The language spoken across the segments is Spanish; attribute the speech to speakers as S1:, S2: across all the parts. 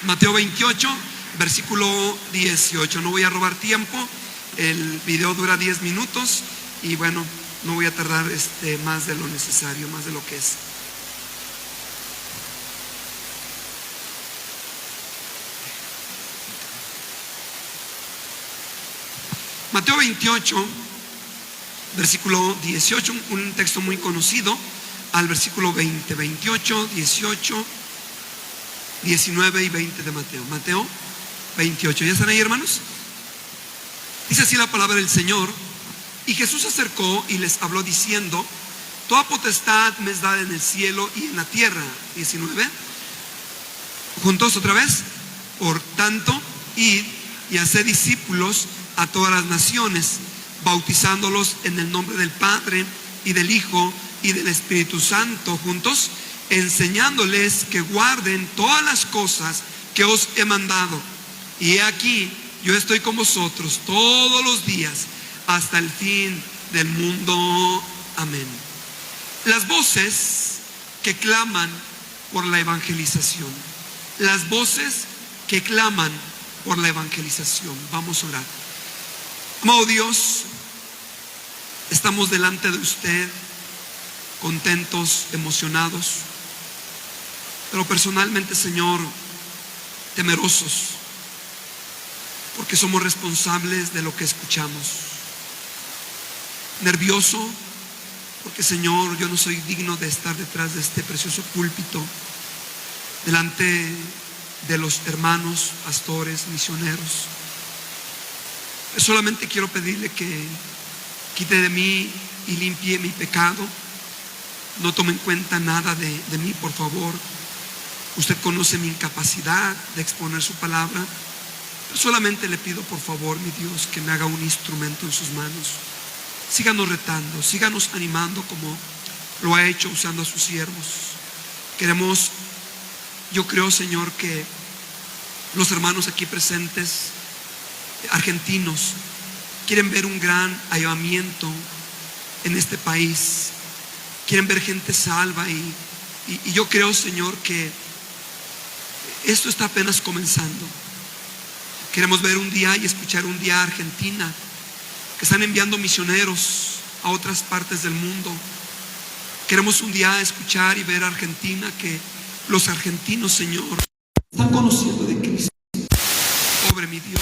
S1: Mateo 28, versículo 18. No voy a robar tiempo, el video dura 10 minutos y bueno, no voy a tardar más de lo necesario, más de lo que es. Mateo 28, versículo 18, un texto muy conocido, al versículo 20, 28, 18, 19 y 20 de Mateo. Mateo 28, ¿ya están ahí, hermanos? Dice así la palabra del Señor: y Jesús se acercó y les habló diciendo: toda potestad me es dada en el cielo y en la tierra. 19, juntos otra vez. Por tanto, id y haced discípulos a todas las naciones, bautizándolos en el nombre del Padre y del Hijo y del Espíritu Santo, juntos, enseñándoles que guarden todas las cosas que os he mandado. Y he aquí, yo estoy con vosotros todos los días hasta el fin del mundo. Amén. Las voces que claman por la evangelización. Las voces que claman por la evangelización. Vamos a orar. Amado Dios, estamos delante de usted, contentos, emocionados, pero personalmente, Señor, temerosos, porque somos responsables de lo que escuchamos. Nervioso, porque, Señor, yo no soy digno de estar detrás de este precioso púlpito, delante de los hermanos, pastores, misioneros. Solamente quiero pedirle que quite de mí y limpie mi pecado. No tome en cuenta nada de mí, por favor. Usted conoce mi incapacidad de exponer su palabra, pero solamente le pido, por favor, mi Dios, que me haga un instrumento en sus manos. Síganos retando, síganos animando como lo ha hecho usando a sus siervos. Queremos, yo creo, Señor, que los hermanos aquí presentes, argentinos, quieren ver un gran avivamiento en este país. Quieren ver gente salva y yo creo, Señor, que esto está apenas comenzando. Queremos ver un día y escuchar un día a Argentina, que están enviando misioneros a otras partes del mundo. Queremos un día escuchar y ver a Argentina, que los argentinos, Señor, están conociendo de Cristo. Pobre mi Dios,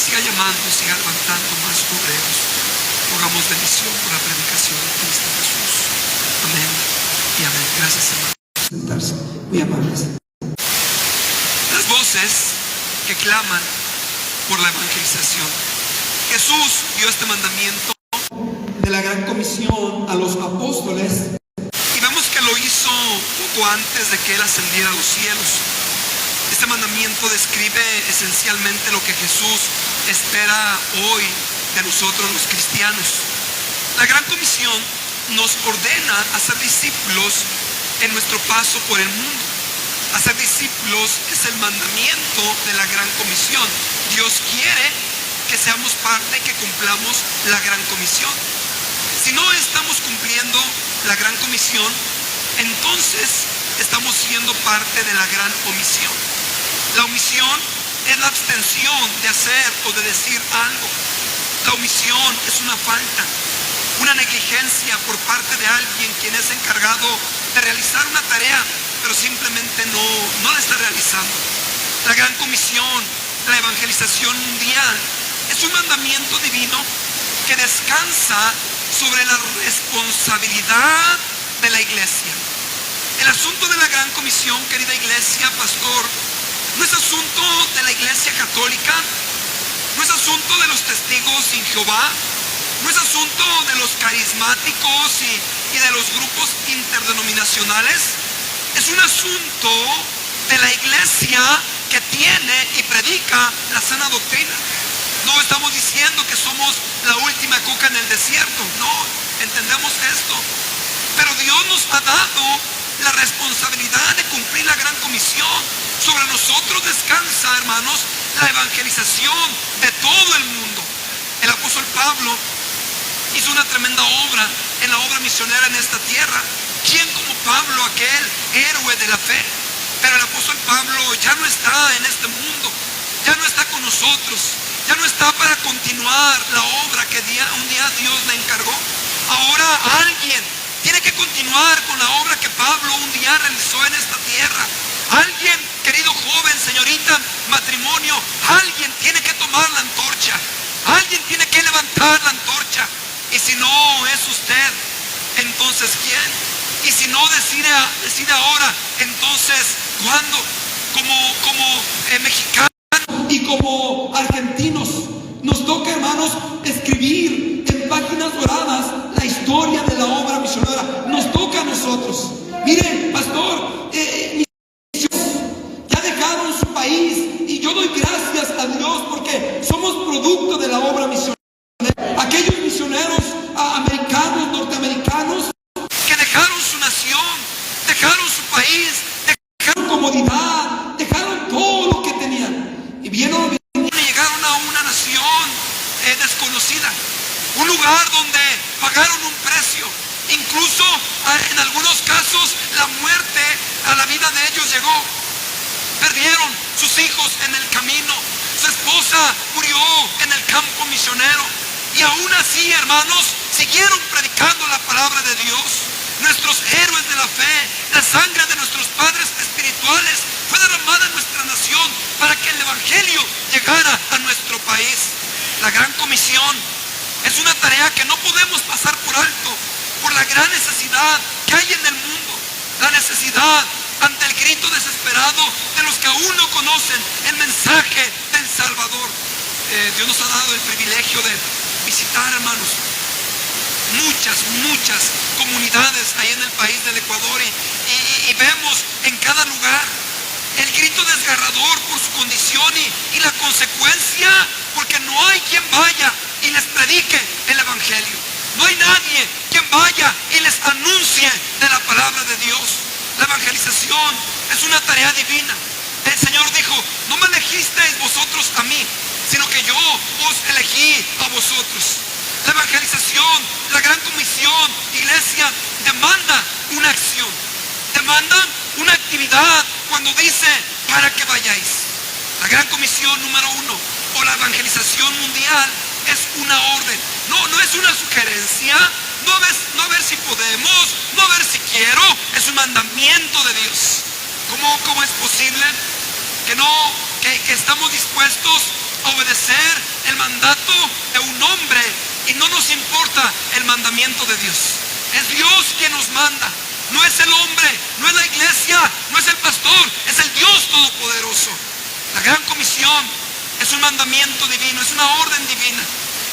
S1: siga llamando, siga levantando más obreros. Rogamos bendición por la predicación de Cristo Jesús. Amén y amén. Gracias, hermano. Sentarse, muy amables. Las voces que claman por la evangelización. Jesús dio este mandamiento de la gran comisión a los apóstoles y vemos que lo hizo poco antes de que Él ascendiera a los cielos. Este mandamiento describe esencialmente lo que Jesús espera hoy de nosotros los cristianos. La gran comisión nos ordena a ser discípulos en nuestro paso por el mundo. Hacer discípulos es el mandamiento de la gran comisión. Dios quiere que seamos parte, que cumplamos la gran comisión. Si no estamos cumpliendo la gran comisión, entonces estamos siendo parte de la gran omisión. La omisión es la abstención de hacer o de decir algo. La omisión es una falta, una negligencia por parte de alguien quien es encargado de realizar una tarea, pero simplemente no la está realizando. La gran comisión, la evangelización mundial, es un mandamiento divino que descansa sobre la responsabilidad de la iglesia. El asunto de la gran comisión, querida iglesia, pastor, no es asunto de la iglesia católica, no es asunto de los testigos sin Jehová, no es asunto de los carismáticos y de los grupos interdenominacionales. Es un asunto de la iglesia que tiene y predica la sana doctrina. No estamos diciendo que somos la última coca en el desierto, no, entendemos esto. Pero Dios nos ha dado la responsabilidad de cumplir la gran comisión. Sobre nosotros descansa, hermanos, la evangelización de todo el mundo. El apóstol Pablo hizo una tremenda obra en la obra misionera en esta tierra. ¿Quién como Pablo, aquel héroe de la fe? Pero el apóstol Pablo ya no está en este mundo, ya no está con nosotros, ya no está para continuar la obra que un día Dios le encargó. Ahora alguien tiene que continuar con la obra que Pablo un día realizó en esta tierra. Alguien, querido joven, señorita, matrimonio, alguien tiene que tomar la antorcha. Alguien tiene que levantar la antorcha. Y si no es usted, entonces ¿quién? Y si no decide ahora, entonces ¿cuándo? Como mexicanos y como argentinos, nos toca, hermanos, escribir en páginas doradas la historia de la obra misionera. Nos toca a nosotros. Miren, pastor, ya dejaron su país y yo doy gracias a Dios porque somos producto de la obra misionera. Aquellos misioneros americanos, norteamericanos, que dejaron su nación, dejaron su país, dejaron comodidad, dejaron todo lo que tenían y llegaron a una nación desconocida, un lugar donde pagaron un precio. Incluso en algunos casos la muerte a la vida de ellos llegó. Perdieron sus hijos en el camino, su esposa murió en el campo misionero. Y aún así, hermanos, siguieron predicando la palabra de Dios. Nuestros héroes de la fe, la sangre de nuestros padres espirituales fue derramada en nuestra nación para que el evangelio llegara a nuestro país. La gran comisión es una tarea que no podemos pasar por alto, por la gran necesidad que hay en el mundo. La necesidad ante el grito desesperado de los que aún no conocen el mensaje del Salvador. Dios nos ha dado el privilegio de visitar, hermanos, muchas comunidades ahí en el país del Ecuador y vemos en cada lugar el grito desgarrador por su condición y la consecuencia, porque no hay quien vaya y les predique el evangelio. No hay nadie quien vaya y les anuncie de la palabra de Dios. La evangelización es una tarea divina. El Señor dijo: no me elegisteis vosotros a mí, sino que yo os elegí a vosotros. La evangelización, la gran comisión, iglesia, demanda una acción, demanda una actividad cuando dice para que vayáis. La gran comisión número 1 o la evangelización mundial es una orden, no es una sugerencia, no a ver si podemos, no a ver si quiero, es un mandamiento de Dios. ¿Cómo es posible que estamos dispuestos a obedecer el mandato de un hombre y no nos importa el mandamiento de Dios? Es Dios quien nos manda, no es el hombre, no es la iglesia, no es el pastor, es el Dios Todopoderoso. La gran comisión es un mandamiento divino, es una orden divina,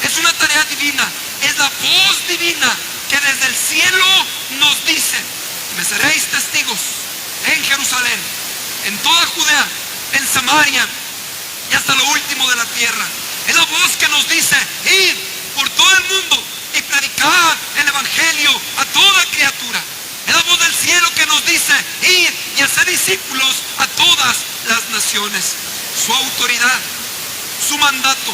S1: es una tarea divina, es la voz divina que desde el cielo nos dice: me seréis testigos en Jerusalén, en toda Judea, en Samaria y hasta lo último de la tierra. Es la voz que nos dice: id por todo el mundo y predicad el evangelio a toda criatura. Es la voz del cielo que nos dice: id y hacer discípulos a todas las naciones. Su autoridad, su mandato,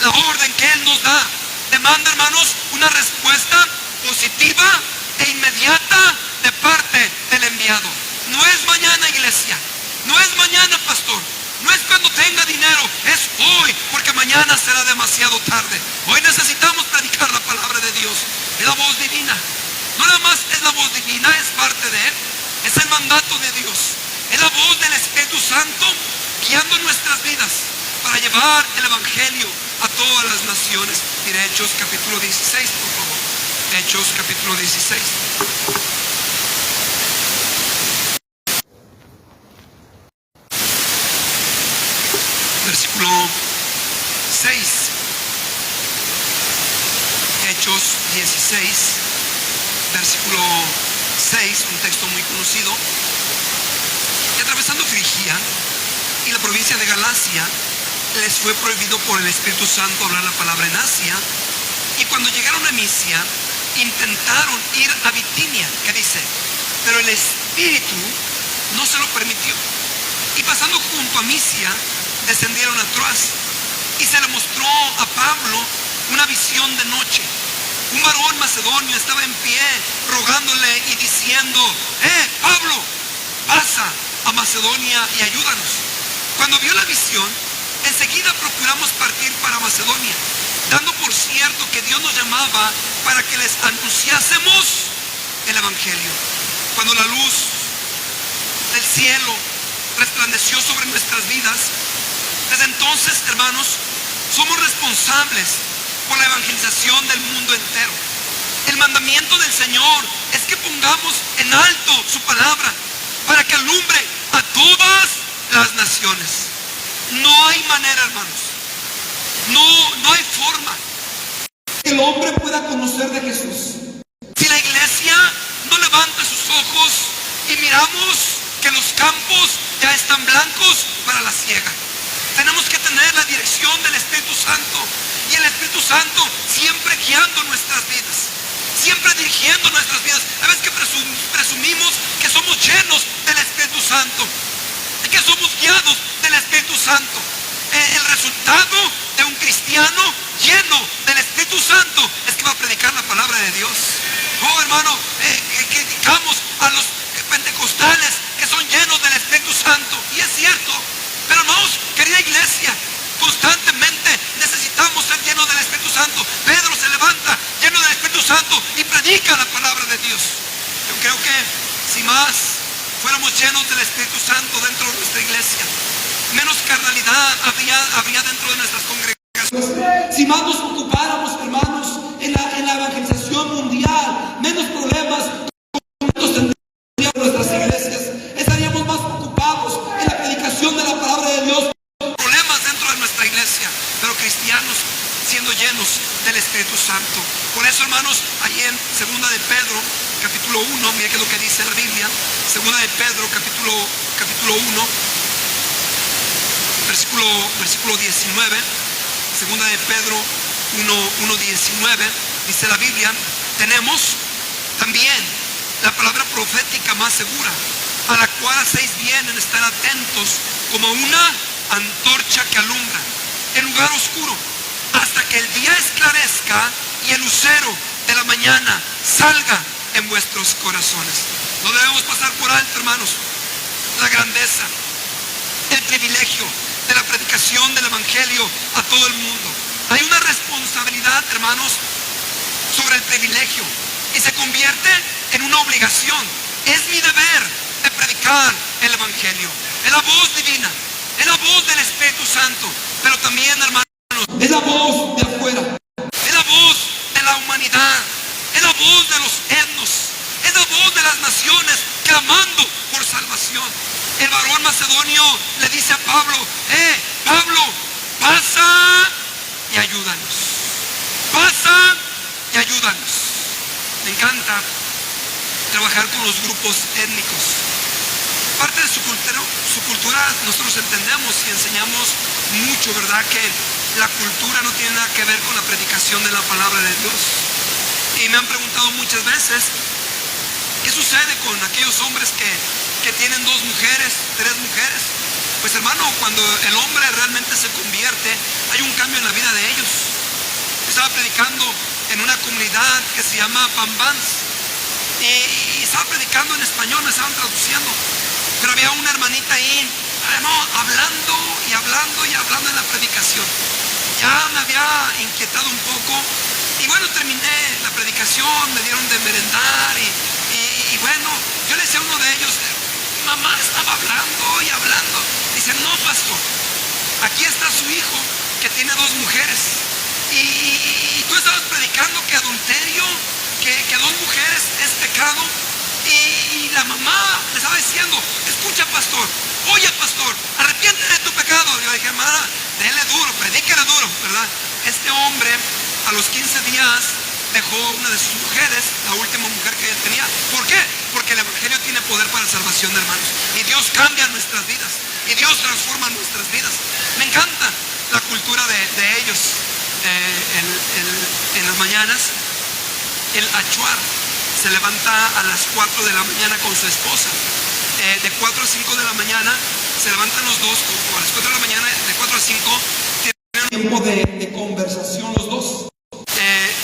S1: la orden que Él nos da, demanda, hermanos, una respuesta positiva e inmediata de parte del enviado. No es mañana, iglesia, no es mañana, pastor, no es cuando tenga dinero, es hoy, porque mañana será demasiado tarde. Hoy necesitamos predicar la palabra de Dios. Es la voz divina, no nada más es la voz divina, es parte de Él, es el mandato de Dios, es la voz del Espíritu Santo guiando nuestras vidas para llevar el evangelio a todas las naciones. Mire Hechos capítulo 16, por favor. Hechos capítulo 16. Versículo 6. Hechos 16, versículo 6, un texto muy conocido. Y atravesando Frigia y la provincia de Galacia, les fue prohibido por el Espíritu Santo hablar la palabra en Asia. Y cuando llegaron a Misia, intentaron ir a Bitinia, que dice, pero el Espíritu no se lo permitió. Y pasando junto a Misia, descendieron a Troas. Y se le mostró a Pablo una visión de noche. Un varón macedonio estaba en pie, rogándole y diciendo: Pablo, pasa a Macedonia y ayúdanos. Cuando vio la visión, enseguida procuramos partir para Macedonia, dando por cierto que Dios nos llamaba para que les anunciásemos el Evangelio. Cuando la luz del cielo resplandeció sobre nuestras vidas, desde entonces, hermanos, somos responsables por la evangelización del mundo entero. El mandamiento del Señor es que pongamos en alto su palabra para que alumbre a todas las naciones. No hay manera, hermanos, no hay forma que el hombre pueda conocer de Jesús si la iglesia no levanta sus ojos y miramos que los campos ya están blancos para la siega. Tenemos que tener la dirección del Espíritu Santo, y el Espíritu Santo siempre guiando nuestras vidas, siempre dirigiendo nuestras vidas. A veces que presumimos que somos llenos del Espíritu Santo, que somos guiados del Espíritu Santo. El resultado de un cristiano lleno del Espíritu Santo es que va a predicar la palabra de Dios. Oh, hermano, criticamos a los pentecostales que son llenos del Espíritu Santo, y es cierto, pero hermanos, querida iglesia, constantemente necesitamos ser llenos del Espíritu Santo. Pedro se levanta lleno del Espíritu Santo y predica la palabra de Dios. Yo creo que si más fuéramos llenos del Espíritu Santo dentro de nuestra iglesia, menos carnalidad habría dentro de nuestras congregaciones. Si más nos ocupáramos, hermanos, en la evangelización mundial, menos problemas tendríamos en nuestras iglesias. Estaríamos más ocupados en la predicación de la palabra de Dios. Problemas dentro de nuestra iglesia, pero cristianos siendo llenos del Espíritu Santo. Por eso, hermanos, ahí en 2 de Pedro, capítulo 1, mira que es lo que dice la Biblia. 2 de Pedro, capítulo 1, versículo 19. 2 de Pedro 1:19, dice la Biblia: tenemos también la palabra profética más segura, a la cual hacéis bien en estar atentos como una antorcha que alumbra en lugar oscuro, hasta que el día esclarezca y el lucero de la mañana salga en vuestros corazones. No debemos pasar por alto, hermanos, la grandeza, el privilegio de la predicación del Evangelio a todo el mundo. Hay una responsabilidad, hermanos, sobre el privilegio, y se convierte en una obligación. Es mi deber de predicar el Evangelio. Es la voz divina, es la voz del Espíritu Santo, pero también, hermanos, es la voz de afuera, es la voz de la humanidad, es la voz de los etnos, es la voz de las naciones clamando por salvación. El varón macedonio le dice a Pablo: Pablo, pasa y ayúdanos. Pasa y ayúdanos. Me encanta trabajar con los grupos étnicos. Parte de su cultura nosotros entendemos y enseñamos mucho, ¿verdad? Que la cultura no tiene nada que ver con la predicación de la palabra de Dios. Y me han preguntado muchas veces, ¿qué sucede con aquellos hombres que tienen 2 mujeres, 3 mujeres? Pues, hermano, cuando el hombre realmente se convierte, hay un cambio en la vida de ellos. Yo estaba predicando en una comunidad que se llama Pambans, y estaba predicando en español, me estaban traduciendo, pero había una hermanita ahí, hablando y hablando y hablando en la predicación. Ya me había inquietado un poco, y bueno, terminé la predicación, me dieron de merendar, y bueno, yo le decía a uno de ellos: mi mamá estaba hablando y hablando. Dice: no, pastor, aquí está su hijo que tiene 2 mujeres, y tú estabas predicando que adulterio, que 2 mujeres es pecado, y la mamá le estaba diciendo: escucha, pastor, oye, pastor, arrepiéntete de tu pecado. Yo dije: hermana, déle duro, predíquele duro, ¿verdad? Este hombre a los 15 días dejó una de sus mujeres, la última mujer que él tenía. ¿Por qué? Porque el Evangelio tiene poder para salvación, hermanos, y Dios cambia nuestras vidas, y Dios transforma nuestras vidas. Me encanta la cultura de ellos. En las mañanas, el achuar se levanta a las 4 de la mañana con su esposa. De 4 a 5 de la mañana se levantan los dos, o a las 4 de la mañana, de 4 a 5 tienen tiempo de conversación los dos.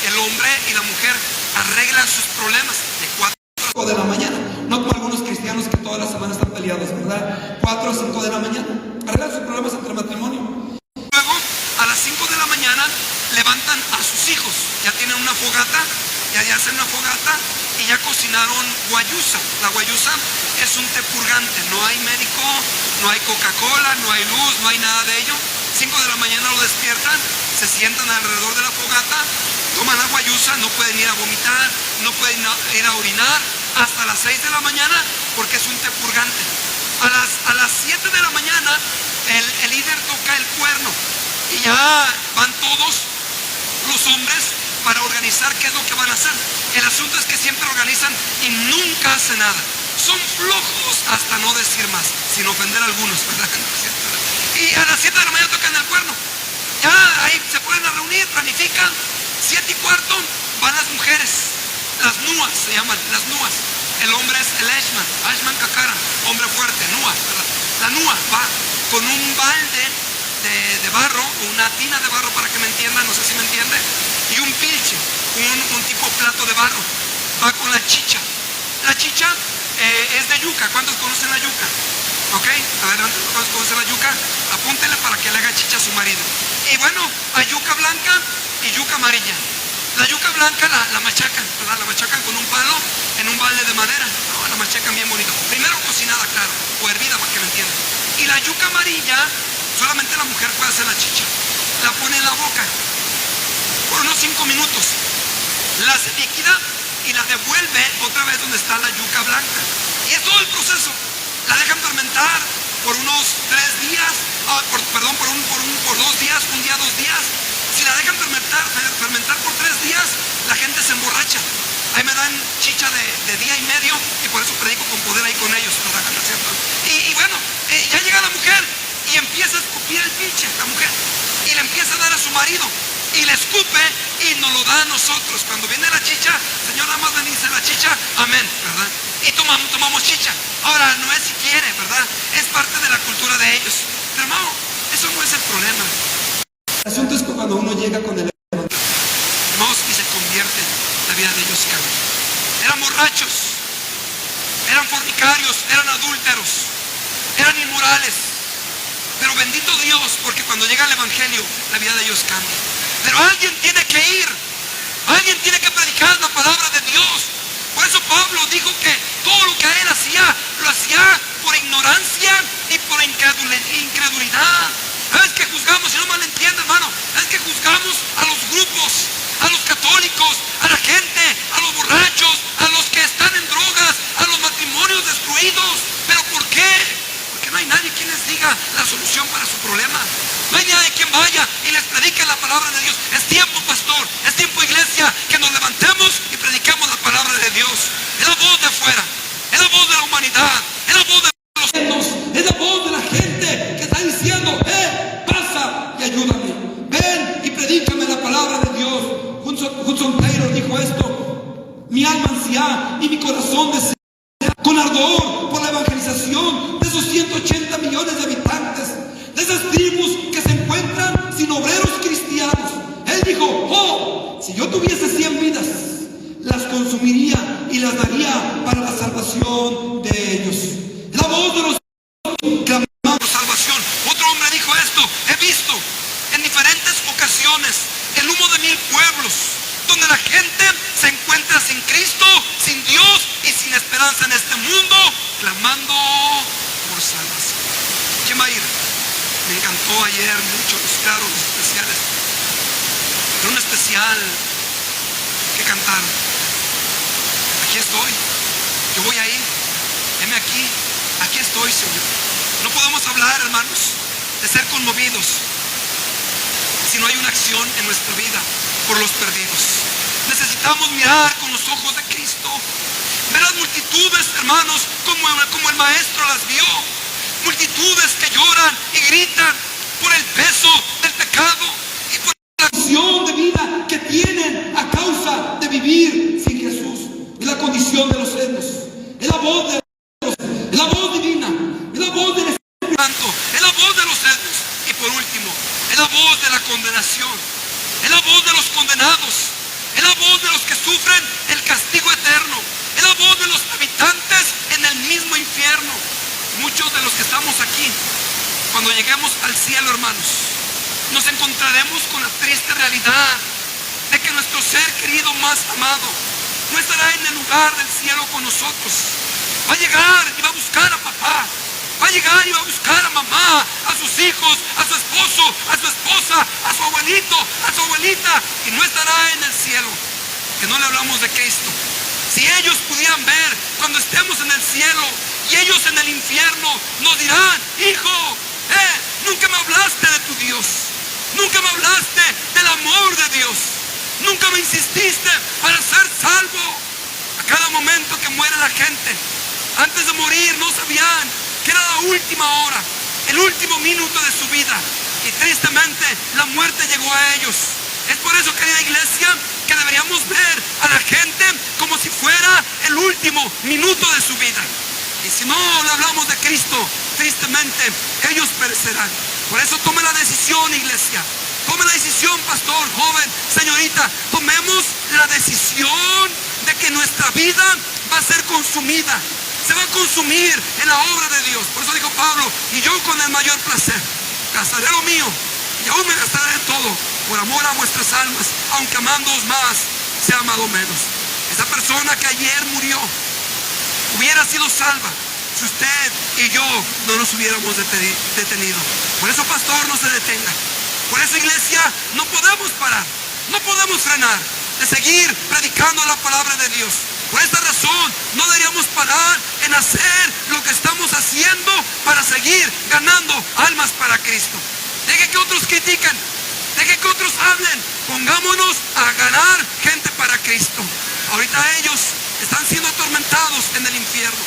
S1: El hombre y la mujer arreglan sus problemas de 4 a 5 de la mañana. No como algunos cristianos que toda la semana están peleados, ¿verdad? 4 a 5 de la mañana. Arreglan sus problemas entre matrimonio. Luego, a las 5 de la mañana, levantan a sus hijos. Ya tienen una fogata, ya hacen una fogata y ya cocinaron guayusa. La guayusa es un té purgante. No hay médico, no hay Coca-Cola, no hay luz, no hay nada de ello. 5 de la mañana lo despiertan, se sientan alrededor de la fogata, toman la guayusa, no pueden ir a vomitar, no pueden ir a orinar hasta las 6 de la mañana porque es un té purgante. A las 7 de la mañana el líder toca el cuerno y ya van todos los hombres para organizar qué es lo que van a hacer. El asunto es que siempre organizan y nunca hacen nada. Son flojos hasta no decir más, sin ofender a algunos, ¿verdad? Y a las 7 de la mañana tocan el cuerno. Ya ahí se pueden reunir, planifican. 7:15 van las mujeres, las nuas se llaman, las nuas. El hombre es el Ashman Kakara, hombre fuerte, nua, ¿verdad? La nua va con un balde de barro, o una tina de barro para que me entiendan, no sé si me entiende, y un pilche, un tipo plato de barro. Va con la chicha. La chicha es de yuca. ¿Cuántos conocen la yuca? ¿Ok? A ver, ¿cuántos conocen la yuca? Apúntele para que le haga chicha a su marido. Y bueno, hay yuca blanca y yuca amarilla. La yuca blanca la machacan, ¿verdad? La machacan con un palo en un balde de madera. No, la machacan bien bonito. Primero cocinada, claro, o hervida para que me entiendan. Y la yuca amarilla, solamente la mujer puede hacer la chicha. La pone en la boca por unos 5 minutos. La hace líquida y la devuelve otra vez donde está la yuca blanca. Y es todo el proceso. La dejan fermentar por unos 3 días, por 2 días, un día, 2 días. Si la dejan fermentar por 3 días, la gente se emborracha. Ahí me dan chicha de día y medio y por eso predico con poder ahí con ellos, ¿verdad? ¿No es cierto? Y bueno, ya llega la mujer y empieza a escupir el pinche, la mujer, y le empieza a dar a su marido y le escupe y nos lo da a nosotros. Cuando viene la chicha, Señor, nada más bendice la chicha, amén, ¿verdad? Y tomamos chicha. Ahora, no es si quiere, ¿verdad? Es parte de la cultura de ellos. Pero hermano, eso no es el problema. El asunto es que cuando uno llega con el hermanos y se convierte, la vida de ellos cambia. Eran borrachos, eran fornicarios, eran adúlteros, eran inmorales. Pero bendito Dios, porque cuando llega el evangelio, la vida de ellos cambia. Pero alguien tiene que ir, alguien tiene que predicar la palabra de Dios. Por eso Pablo dijo que todo lo que él hacía, lo hacía por ignorancia y por incredulidad. Es que juzgamos, si no mal entiende, hermano, es que juzgamos a los grupos, a los católicos, a la gente, a los borrachos, a los que están en drogas, a los matrimonios destruidos. ¿Pero por qué? Porque no hay nadie quien les diga la solución para su problema. No hay nadie quien vaya y les predique la palabra de Dios. Es tiempo, pastor, es tiempo, iglesia, que nos levantemos y prediquemos la palabra de Dios. Es la voz de afuera, es la voz de la humanidad, es la voz de los senos, es la voz de la gente que está diciendo, pasa y ayúdame, ven y predícame la palabra de Dios. Hudson Taylor dijo esto: mi alma ansía y mi corazón desea con ardor por la evangelización de esos 180 millones de habitantes, de esas tribus que se encuentran sin obreros cristianos. Él dijo, si yo tuviese 100 vidas, las consumiría y las daría para la salvación de ellos. La voz de los clamamos por salvación. Otro hombre dijo esto: he visto en diferentes ocasiones el humo de 1000 pueblos, donde la gente se encuentra sin Cristo, sin Dios y sin esperanza en este mundo, clamando por salvación. ¿Quién va a ir? Me encantó ayer mucho los claros especiales. Era un especial que cantaron. Aquí estoy, yo voy a ir, heme aquí estoy, Señor. No podemos hablar, hermanos, de ser conmovidos si no hay una acción en nuestra vida por los perdidos. Necesitamos mirar con los ojos de Cristo, ver las multitudes, hermanos, como el maestro las vio. Multitudes que lloran y gritan por el peso del pecado y por la condición de vida que tienen a causa de vivir sin Jesús. Es la condición de los senos, es la voz de Dios, es la voz divina, es la voz del Espíritu Santo, es la voz de los senos. Y por último, es la voz de la condenación, es la voz de los condenados, es la voz de los que sufren el castigo eterno, es la voz de los habitantes en el mismo infierno. Muchos de los que estamos aquí, cuando lleguemos al cielo, hermanos, nos encontraremos con la triste realidad de que nuestro ser querido más amado no estará en el lugar del cielo con nosotros. Va a llegar y va a buscar a papá, va a llegar y va a buscar a mamá, a sus hijos, a su esposo, a su esposa, a su abuelito, a su abuelita, y no estará en el cielo. Que no le hablamos de Cristo. Si ellos pudieran ver cuando estemos en el cielo y ellos en el infierno, nos dirán: hijo, nunca me hablaste de tu Dios, nunca me hablaste del amor de Dios, nunca me insististe para ser salvo. A cada momento que muere la gente, antes de morir no sabían que era la última hora, el último minuto de su vida, y tristemente la muerte llegó a ellos. Es por eso, querida iglesia, que deberíamos ver a la gente como si fuera el último minuto de su vida. Y si no le hablamos de Cristo, tristemente ellos perecerán. Por eso tome la decisión, iglesia. Tome la decisión, pastor, joven, señorita. Tomemos la decisión de que nuestra vida va a ser consumida. Se va a consumir en la obra de Dios. Por eso dijo Pablo: y yo con el mayor placer gastaré lo mío, y aún me gastaré de todo, por amor a vuestras almas, aunque amándoos más, sea amado menos. Esa persona que ayer murió hubiera sido salva si usted y yo no nos hubiéramos detenido. Por eso, pastor, no se detenga. Por eso, iglesia, no podemos parar, no podemos frenar de seguir predicando la palabra de Dios. Por esta razón no deberíamos parar en hacer lo que estamos haciendo para seguir ganando almas para Cristo. Deje que otros critiquen, deje que otros hablen, pongámonos a ganar gente para Cristo. Ahorita ellos están siendo atormentados en el infierno.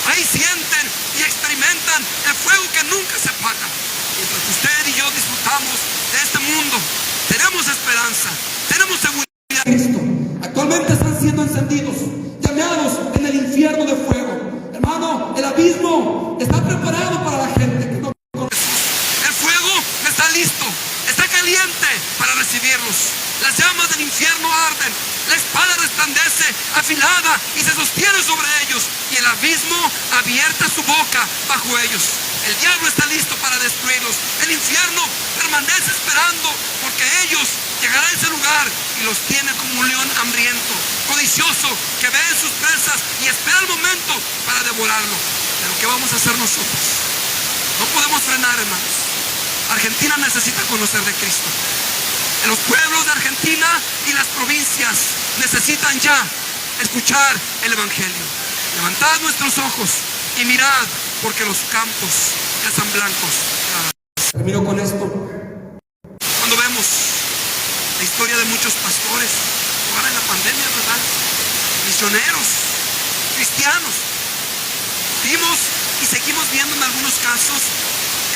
S1: Ahí sienten y experimentan el fuego que nunca se apaga. Mientras usted y yo disfrutamos de este mundo, tenemos esperanza, tenemos seguridad. Cristo. Actualmente están siendo encendidos, llamados en el infierno de fuego. Hermano, el abismo está preparado para la gente que no conoce. El fuego está listo, está caliente para recibirlos. Las llamas del infierno arden, la espada resplandece afilada y se sostiene sobre ellos, y el abismo abierta su boca bajo ellos. El diablo está listo para destruirlos. El infierno permanece esperando, porque ellos llegarán a ese lugar y los tiene como un león hambriento, codicioso, que ve en sus presas y espera el momento para devorarlo. Pero ¿qué vamos a hacer nosotros? No podemos frenar, hermanos. Argentina necesita conocer de Cristo. En los pueblos de Argentina y las provincias necesitan ya escuchar el Evangelio. Levantad nuestros ojos y mirad, porque los campos ya están blancos. Termino con esto. Cuando vemos la historia de muchos pastores, ahora en la pandemia, ¿verdad? Misioneros, cristianos, vimos y seguimos viendo en algunos casos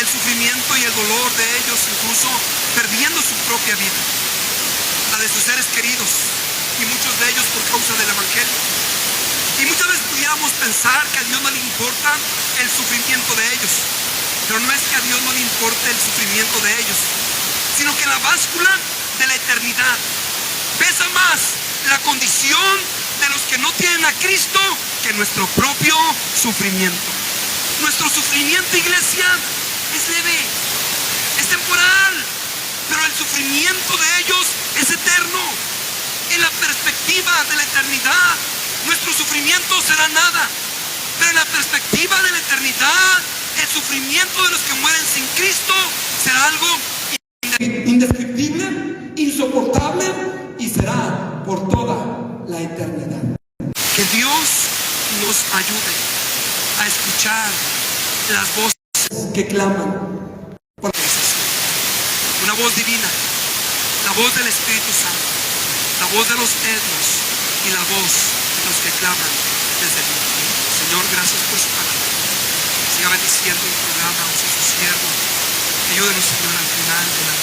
S1: el sufrimiento y el dolor de ellos, incluso perdiendo su propia vida, la de sus seres queridos, y muchos de ellos por causa del Evangelio. Y muchas veces pudiéramos pensar que a Dios no le importa el sufrimiento de ellos, pero no es que a Dios no le importe el sufrimiento de ellos, sino que en la báscula de la eternidad pesa más la condición de los que no tienen a Cristo que nuestro propio sufrimiento. Nuestro sufrimiento, iglesia, es leve, es temporal, pero el sufrimiento de ellos es eterno. En la perspectiva de la eternidad, nuestro sufrimiento será nada, pero en la perspectiva de la eternidad, el sufrimiento de los que mueren sin Cristo será algo indescriptible, insoportable, y será por toda la eternidad. Que Dios nos ayude a escuchar las voces que claman por una voz divina, la voz del Espíritu Santo, la voz de los etnos y la voz de los que claman desde el infierno. Señor, gracias por su palabra. Siga bendiciendo el programa, usa su siervo. Ayúdenos, Señor, al final de la